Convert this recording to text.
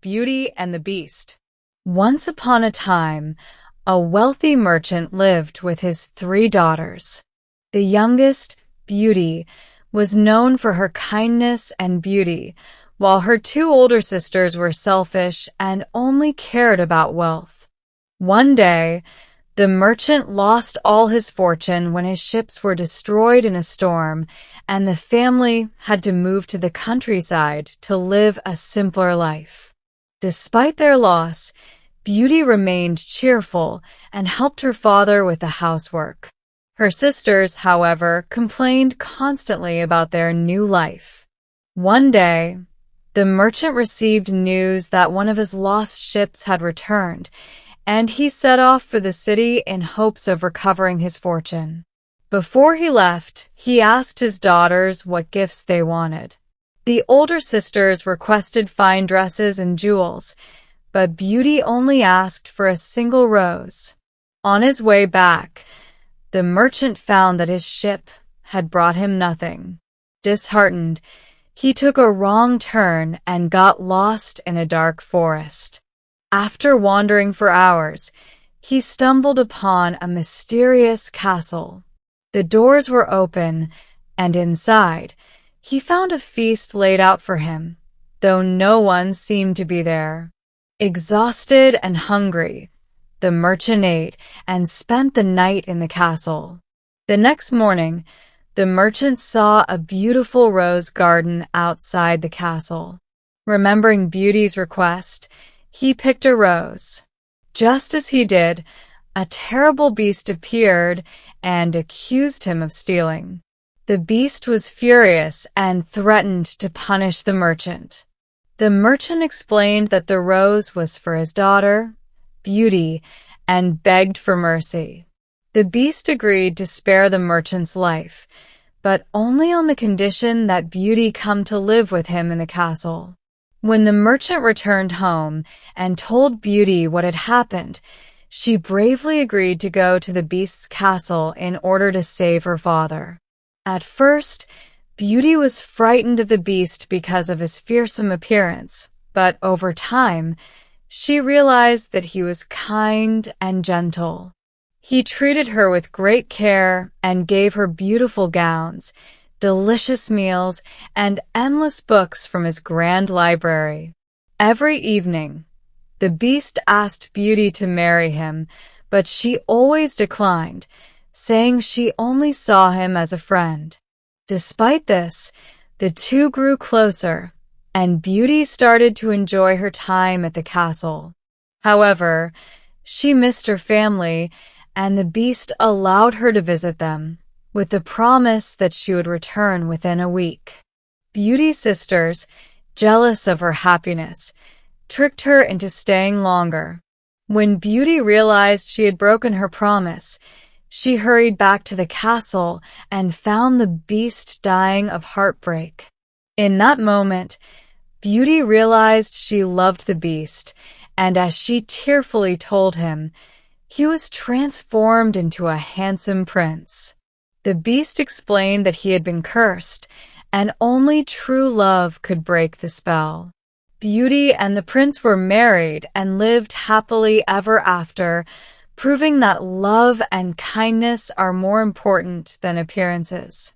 Beauty and the Beast. Once upon a time, a wealthy merchant lived with his 3 daughters. The youngest, Beauty, was known for her kindness and beauty, while her 2 older sisters were selfish and only cared about wealth. One day, the merchant lost all his fortune when his ships were destroyed in a storm, and the family had to move to the countryside to live a simpler life. Despite their loss, Beauty remained cheerful and helped her father with the housework. Her sisters, however, complained constantly about their new life. One day, the merchant received news that one of his lost ships had returned, and he set off for the city in hopes of recovering his fortune. Before he left, he asked his daughters what gifts they wanted. The older sisters requested fine dresses and jewels, but Beauty only asked for a single rose. On his way back, the merchant found that his ship had brought him nothing. Disheartened, he took a wrong turn and got lost in a dark forest. After wandering for hours, he stumbled upon a mysterious castle. The doors were open, and inside, he found a feast laid out for him, though no one seemed to be there. Exhausted and hungry, the merchant ate and spent the night in the castle. The next morning, the merchant saw a beautiful rose garden outside the castle. Remembering Beauty's request, he picked a rose. Just as he did, a terrible beast appeared and accused him of stealing. The beast was furious and threatened to punish the merchant. The merchant explained that the rose was for his daughter, Beauty, and begged for mercy. The beast agreed to spare the merchant's life, but only on the condition that Beauty come to live with him in the castle. When the merchant returned home and told Beauty what had happened, she bravely agreed to go to the beast's castle in order to save her father. At first, Beauty was frightened of the beast because of his fearsome appearance, but over time, she realized that he was kind and gentle. He treated her with great care and gave her beautiful gowns, delicious meals, and endless books from his grand library. Every evening, the beast asked Beauty to marry him, but she always declined, saying she only saw him as a friend. Despite this, the 2 grew closer, and Beauty started to enjoy her time at the castle. However, she missed her family, and the beast allowed her to visit them, with the promise that she would return within a week. Beauty's sisters, jealous of her happiness, tricked her into staying longer. When Beauty realized she had broken her promise, she hurried back to the castle and found the beast dying of heartbreak. In that moment, Beauty realized she loved the beast, and as she tearfully told him, he was transformed into a handsome prince. The beast explained that he had been cursed, and only true love could break the spell. Beauty and the prince were married and lived happily ever after, proving that love and kindness are more important than appearances.